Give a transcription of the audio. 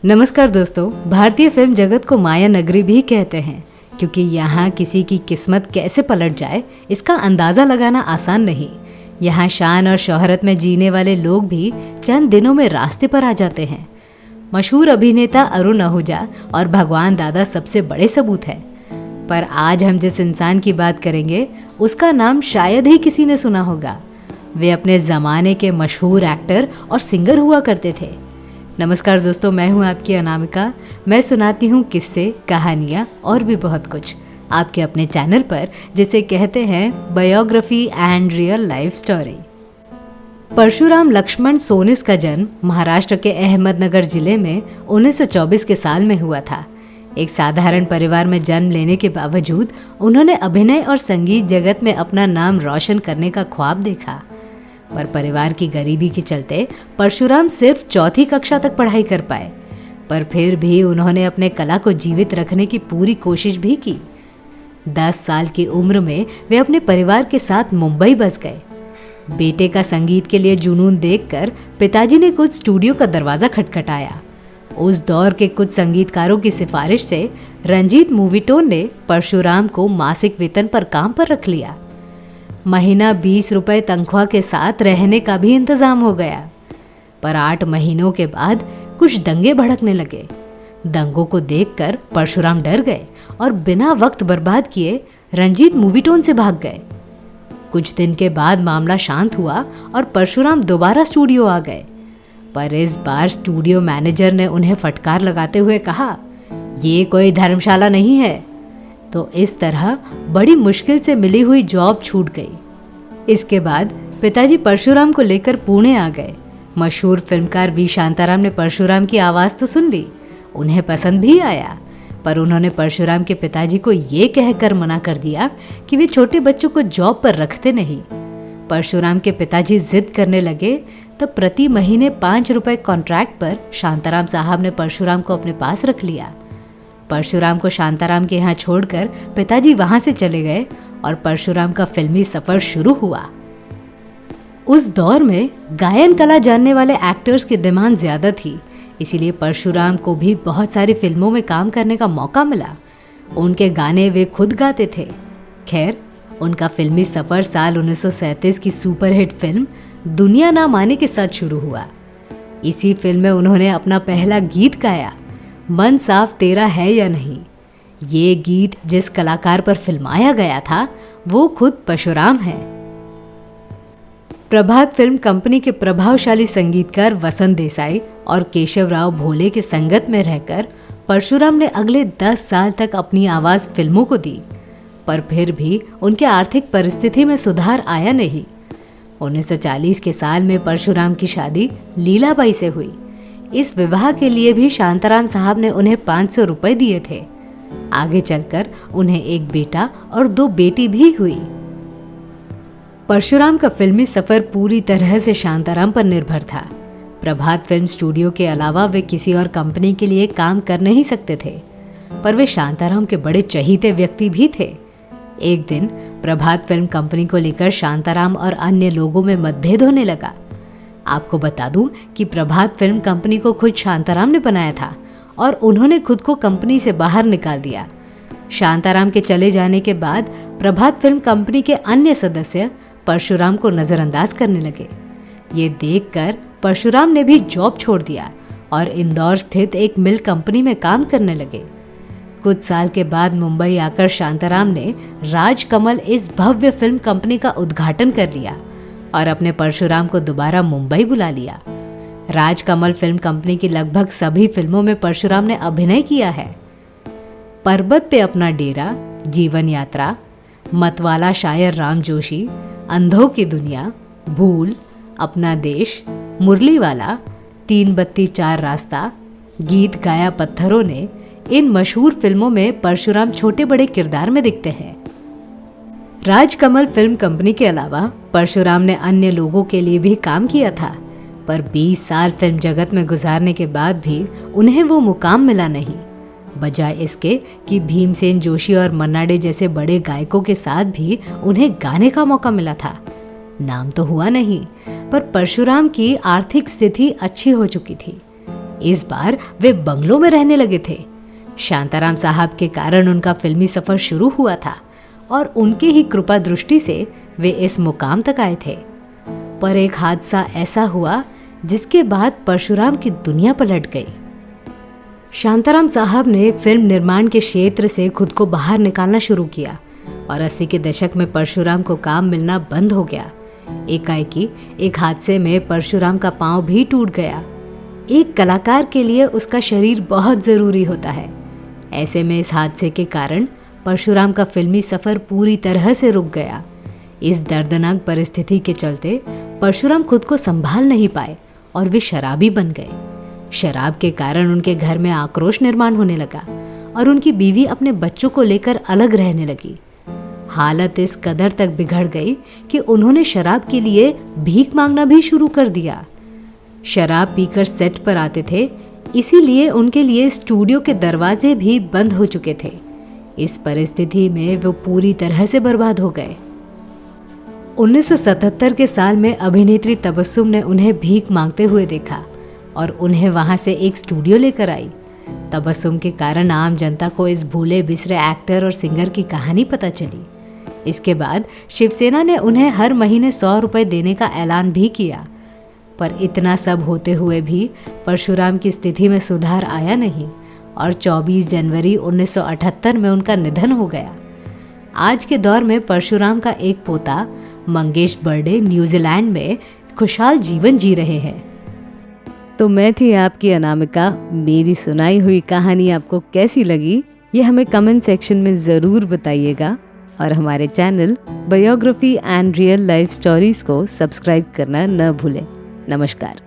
नमस्कार दोस्तों, भारतीय फिल्म जगत को माया नगरी भी कहते हैं क्योंकि यहाँ किसी की किस्मत कैसे पलट जाए इसका अंदाज़ा लगाना आसान नहीं। यहाँ शान और शोहरत में जीने वाले लोग भी चंद दिनों में रास्ते पर आ जाते हैं। मशहूर अभिनेता अरुण आहूजा और भगवान दादा सबसे बड़े सबूत हैं। पर आज हम जिस इंसान की बात करेंगे उसका नाम शायद ही किसी ने सुना होगा। वे अपने ज़माने के मशहूर एक्टर और सिंगर हुआ करते थे। नमस्कार दोस्तों, मैं हूं आपकी अनामिका। मैं सुनाती हूं किस्से, कहानियां और भी बहुत कुछ आपके अपने चैनल पर, जिसे कहते हैं biography and real life story. Parshuram Laxman सोनिस का जन्म महाराष्ट्र के अहमदनगर जिले में 1924 के साल में हुआ था। एक साधारण परिवार में जन्म लेने के बावजूद उन्होंने अभिनय और संगीत जगत में अपना नाम रोशन करने का ख्वाब देखा। पर परिवार की गरीबी के चलते परशुराम सिर्फ चौथी कक्षा तक पढ़ाई कर पाए। पर फिर भी उन्होंने अपने कला को जीवित रखने की पूरी कोशिश भी की। 10 साल की उम्र में वे अपने परिवार के साथ मुंबई बस गए। बेटे का संगीत के लिए जुनून देखकर पिताजी ने कुछ स्टूडियो का दरवाज़ा खटखटाया। उस दौर के कुछ संगीतकारों की सिफारिश से रंजीत मूवीटोन ने परशुराम को मासिक वेतन पर काम पर रख लिया। महीना 20 रुपए तनख्वाह के साथ रहने का भी इंतजाम हो गया। पर 8 महीनों के बाद कुछ दंगे भड़कने लगे। दंगों को देखकर परशुराम डर गए और बिना वक्त बर्बाद किए रंजीत मूवीटोन से भाग गए। कुछ दिन के बाद मामला शांत हुआ और परशुराम दोबारा स्टूडियो आ गए। पर इस बार स्टूडियो मैनेजर ने उन्हें फटकार लगाते हुए कहा, ये कोई धर्मशाला नहीं है। तो इस तरह बड़ी मुश्किल से मिली हुई जॉब छूट गई। इसके बाद पिताजी परशुराम को लेकर पुणे आ गए। मशहूर फिल्मकार वी शांताराम ने परशुराम की आवाज़ तो सुन ली, उन्हें पसंद भी आया। पर उन्होंने परशुराम के पिताजी को ये कहकर मना कर दिया कि वे छोटे बच्चों को जॉब पर रखते नहीं। परशुराम के पिताजी जिद करने लगे तो प्रति महीने 5 रुपए कॉन्ट्रैक्ट पर शांताराम साहब ने परशुराम को अपने पास रख लिया। परशुराम को शांताराम के यहाँ छोड़कर पिताजी वहां से चले गए और परशुराम का फिल्मी सफर शुरू हुआ। उस दौर में गायन कला जानने वाले एक्टर्स की डिमांड ज्यादा थी, इसीलिए परशुराम को भी बहुत सारी फिल्मों में काम करने का मौका मिला। उनके गाने वे खुद गाते थे। खैर, उनका फिल्मी सफर साल 1937 की सुपरहिट फिल्म दुनिया ना माने के साथ शुरू हुआ। इसी फिल्म में उन्होंने अपना पहला गीत गाया, मन साफ तेरा है या नहीं। ये गीत जिस कलाकार पर फिल्माया गया था वो खुद परशुराम हैं। प्रभात फिल्म कंपनी के प्रभावशाली संगीतकार वसंत देसाई और केशवराव भोले के संगत में रहकर परशुराम ने अगले 10 साल तक अपनी आवाज़ फिल्मों को दी। पर फिर भी उनके आर्थिक परिस्थिति में सुधार आया नहीं। 1940 के साल में परशुराम की शादी लीलाबाई से हुई। इस विवाह के लिए भी शांताराम साहब ने उन्हें 500 रुपए दिए थे। आगे चलकर उन्हें एक बेटा और 2 बेटी भी हुई। परशुराम का फिल्मी सफर पूरी तरह से शांताराम पर निर्भर था। प्रभात फिल्म स्टूडियो के अलावा वे किसी और कंपनी के लिए काम कर नहीं सकते थे। पर वे शांताराम के बड़े चहीते व्यक्ति भी थे। एक दिन प्रभात फिल्म कंपनी को लेकर शांताराम और अन्य लोगों में मतभेद होने लगा। आपको बता दूं कि प्रभात फिल्म कंपनी को खुद शांताराम ने बनाया था और उन्होंने खुद को कंपनी से बाहर निकाल दिया। शांताराम के चले जाने के बाद प्रभात फिल्म कंपनी के अन्य सदस्य परशुराम को नज़रअंदाज करने लगे। ये देखकर परशुराम ने भी जॉब छोड़ दिया और इंदौर स्थित एक मिल कंपनी में काम करने लगे। कुछ साल के बाद मुंबई आकर शांताराम ने राजकमल इस भव्य फिल्म कंपनी का उद्घाटन कर लिया और अपने परशुराम को दोबारा मुंबई बुला लिया। राजकमल फिल्म कंपनी की लगभग सभी फिल्मों में परशुराम ने अभिनय किया है। पर्वत पे अपना डेरा, जीवन यात्रा, मतवाला शायर राम जोशी, अंधों की दुनिया, भूल, अपना देश, मुरलीवाला, 3 बत्ती 4 रास्ता, गीत गाया पत्थरों ने, इन मशहूर फिल्मों में परशुराम छोटे बड़े किरदार में दिखते हैं। राजकमल फिल्म कंपनी के अलावा परशुराम ने अन्य लोगों के लिए भी काम किया था। पर 20 साल फिल्म जगत में गुजारने के बाद भी उन्हें वो मुकाम मिला नहीं। बजाय इसके कि भीमसेन जोशी और मन्ना डे जैसे बड़े गायकों के साथ भी उन्हें गाने का मौका मिला था। नाम तो हुआ नहीं, पर परशुराम की आर्थिक स्थिति अच्छी हो चुकी थी। इस बार वे बंगलों में रहने लगे थे। शांताराम साहब के कारण उनका फिल्मी सफर शुरू हुआ था और उनके ही कृपा दृष्टि से वे इस मुकाम तक आए थे। पर एक हादसा ऐसा हुआ जिसके बाद परशुराम की दुनिया पलट गई। शांताराम साहब ने फिल्म निर्माण के क्षेत्र से खुद को बाहर निकालना शुरू किया और 80 के दशक में परशुराम को काम मिलना बंद हो गया। एकाएकी एक हादसे में परशुराम का पांव भी टूट गया। एक कलाकार के लिए उसका शरीर बहुत जरूरी होता है। ऐसे में इस हादसे के कारण परशुराम का फिल्मी सफर पूरी तरह से रुक गया। इस दर्दनाक परिस्थिति के चलते परशुराम खुद को संभाल नहीं पाए और वे शराबी बन गए। शराब के कारण उनके घर में आक्रोश निर्माण होने लगा और उनकी बीवी अपने बच्चों को लेकर अलग रहने लगी। हालत इस कदर तक बिगड़ गई कि उन्होंने शराब के लिए भीख मांगना भी शुरू कर दिया। शराब पीकर सेट पर आते थे, इसीलिए उनके लिए स्टूडियो के दरवाजे भी बंद हो चुके थे। इस परिस्थिति में वो पूरी तरह से बर्बाद हो गए। 1977 के साल में अभिनेत्री तबस्सुम ने उन्हें भीख मांगते हुए देखा और उन्हें वहां से एक स्टूडियो लेकर आई। तबस्सुम के कारण आम जनता को इस भूले बिसरे एक्टर और सिंगर की कहानी पता चली। इसके बाद शिवसेना ने उन्हें हर महीने 100 रुपए देने का ऐलान भी किया। पर इतना सब होते हुए भी परशुराम की स्थिति में सुधार आया नहीं और 24 जनवरी 1978 में उनका निधन हो गया। आज के दौर में परशुराम का एक पोता मंगेश बर्डे न्यूजीलैंड में खुशहाल जीवन जी रहे हैं। तो मैं थी आपकी अनामिका। मेरी सुनाई हुई कहानी आपको कैसी लगी ये हमें कमेंट सेक्शन में ज़रूर बताइएगा और हमारे channel biography and real life stories को सब्सक्राइब करना न भूलें। नमस्कार।